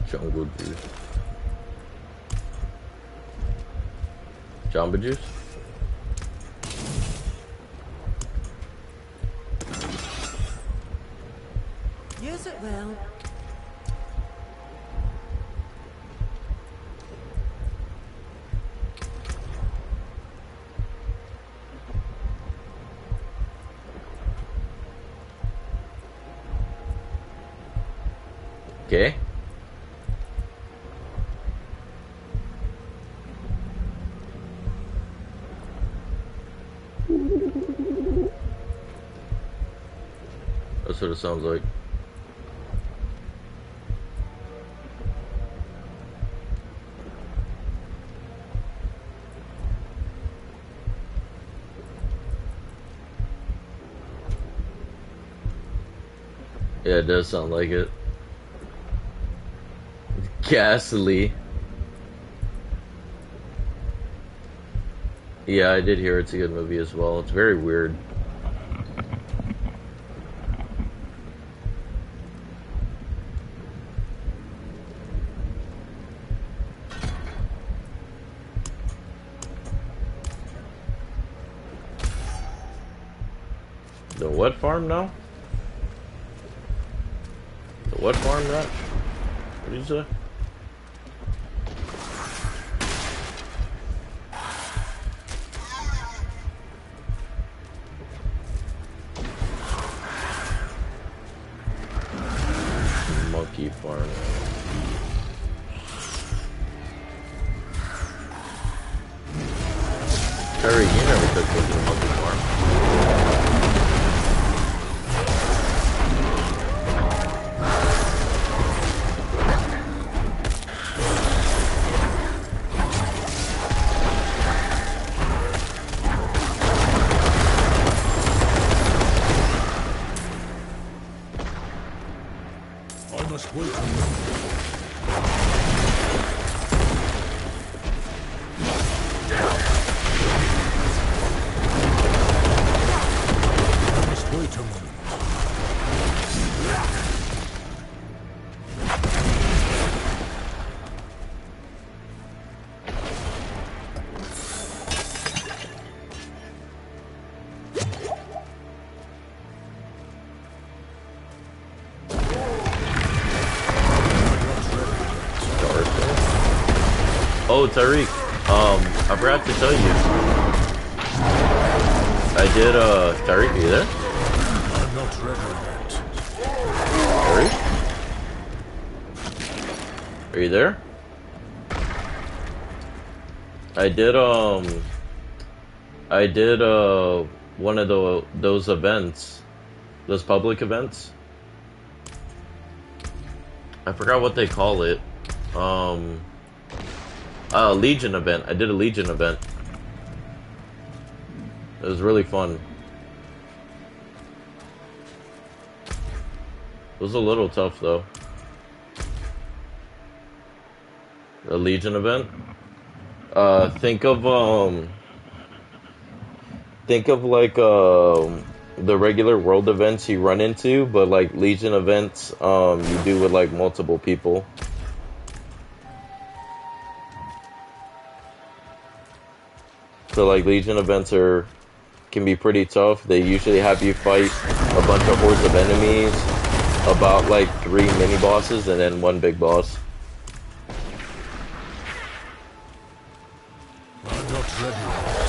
Jungle juice. Jamba juice? Use it well. Okay. That's what it sounds like. Yeah, it does sound like it. Ghastly. Yeah, I did hear it's a good movie as well. It's very weird. The what farm now? The what farm, Ratch? What did you say? Monkey farm. Terry, you never took me to the monkey farm. I must wait. Oh, Tariq. I forgot to tell you. I did, Tariq, are you there? I'm not ready yet. Tariq? Are you there? I did, one of those events. Those public events. I forgot what they call it. Legion event. I did a Legion event. It was really fun. It was a little tough though. The Legion event. Think of like the regular world events you run into, but like Legion events you do with like multiple people. So like Legion events can be pretty tough. They usually have you fight a bunch of hordes of enemies, about like 3 mini bosses, and then 1 big boss. I'm not ready yet.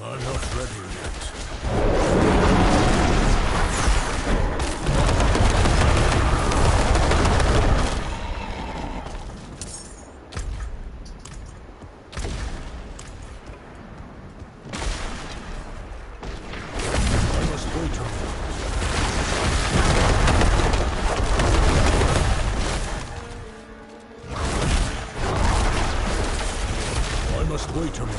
I'm not ready yet. I must wait on you. I must wait on you.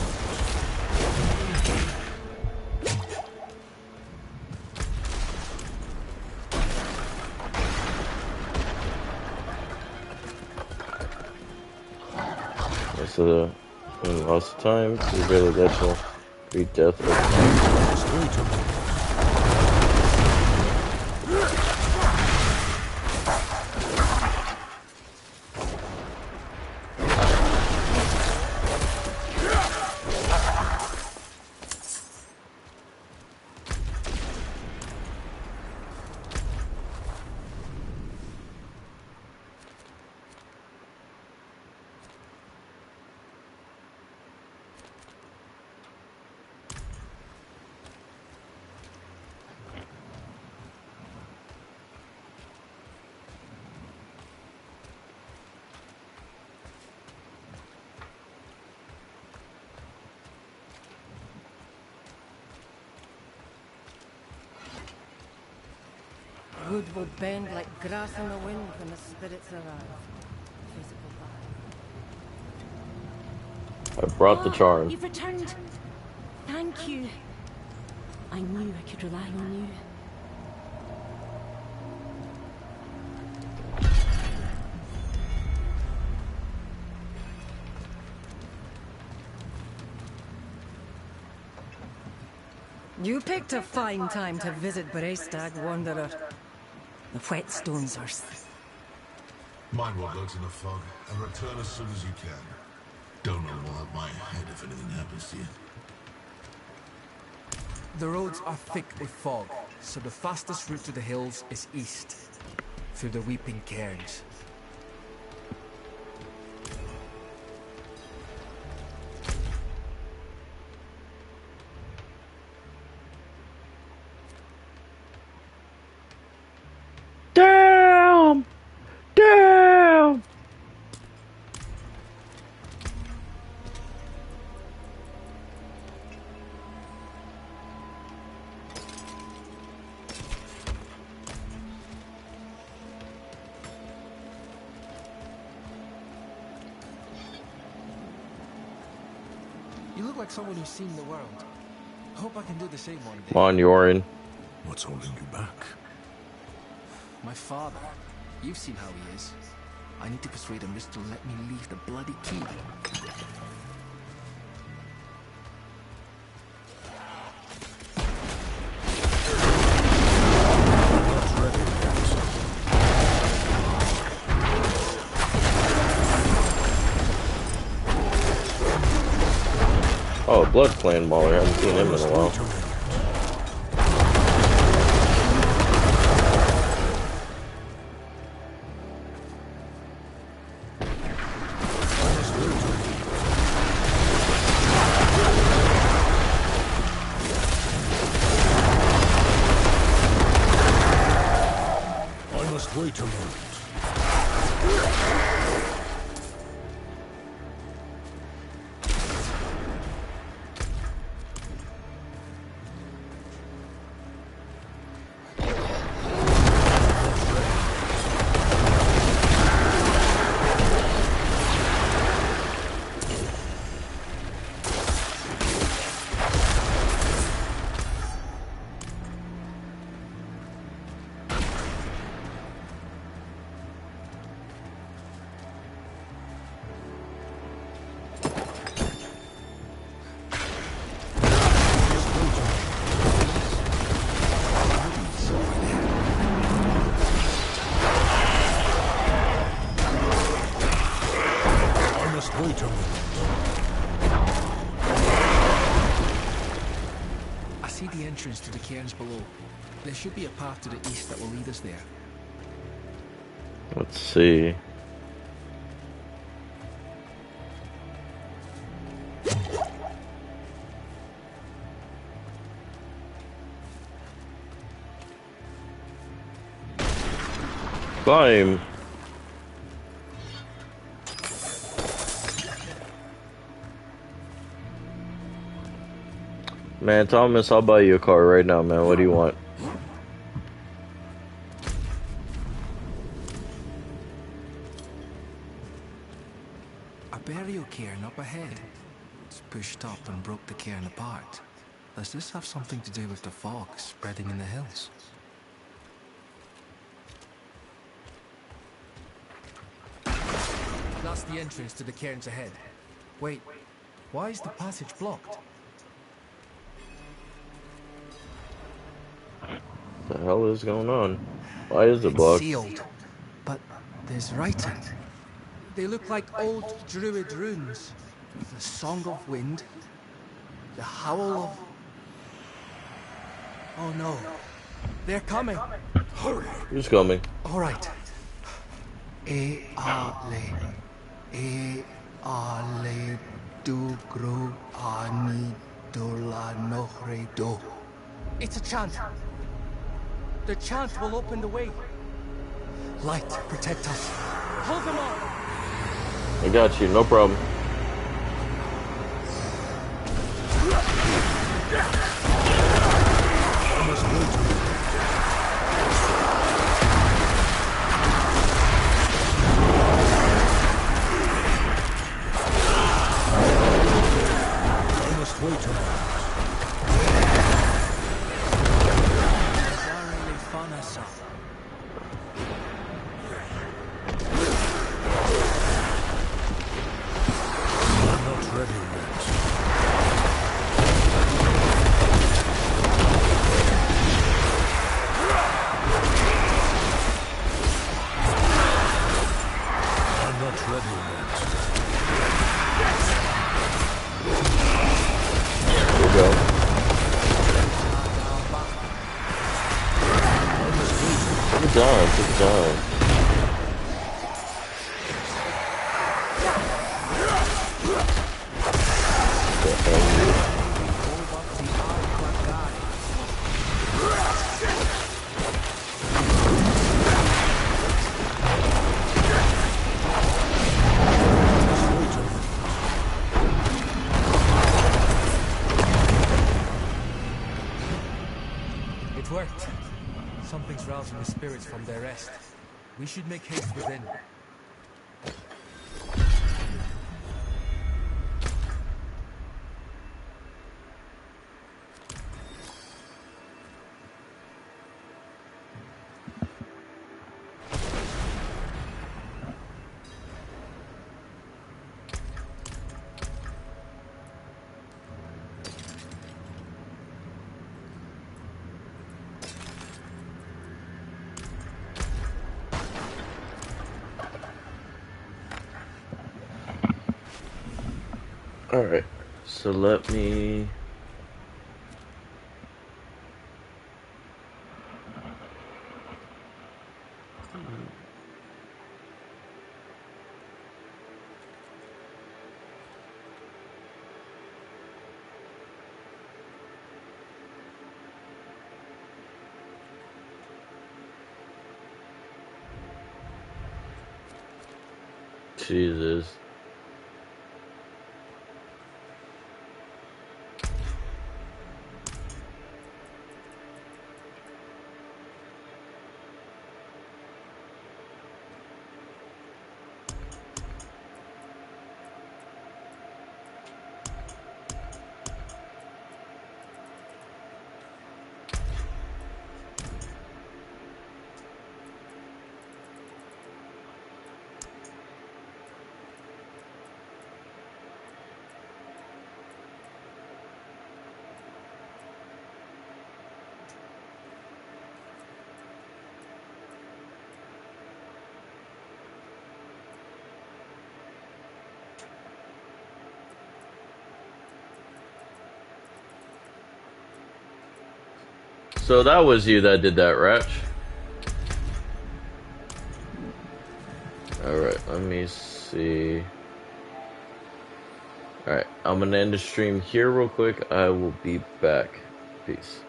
So lost of time, severely lethal, 3 death. I must wait on you. Wood will bend like grass in the wind when the spirits arrive. Physical body. I brought the charm. You've returned. Thank you. I knew I could rely on you. You picked a fine time to visit Brestag, Wanderer. The whetstones are... Mind what lurks in the fog, and return as soon as you can. Don't know more of my head if anything happens to you. The roads are thick with fog, so the fastest route to the hills is east, through the Weeping Cairns. Damn! Damn! You look like someone who's seen the world. Hope I can do the same one day. Come on, Yorin. What's holding you back? My father. You've seen how he is. I need to persuade him just to let me leave the bloody key. Oh, Blood Clan Mauler. Haven't seen him in a while. I must wait a moment. I see the entrance to the cairns below. There should be a path to the east that will lead us there. Let's see. Climb. Man, Thomas, I'll buy you a car right now, man. What do you want? A burial cairn up ahead. It's pushed up and broke the cairn apart. Does this have something to do with the fog spreading in the hills? That's the entrance to the cairns ahead. Wait, why is the passage blocked? What the hell is going on? Why is it It's blocked? sealed, but there's writing. They look like old druid runes. The Song of Wind, the Howl of... Oh no, they're coming. Who's coming? All right. Ale du gru ani dola nohre do. It's a chant. The chant will open the way. Light, protect us. Hold them off. I got you, no problem. Good job. It worked. Something's rousing the spirits from their rest. We should make haste within. Alright, so let me... Jesus. So that was you that did that, Ratch? Alright, let me see. Alright, I'm gonna end the stream here real quick. I will be back. Peace.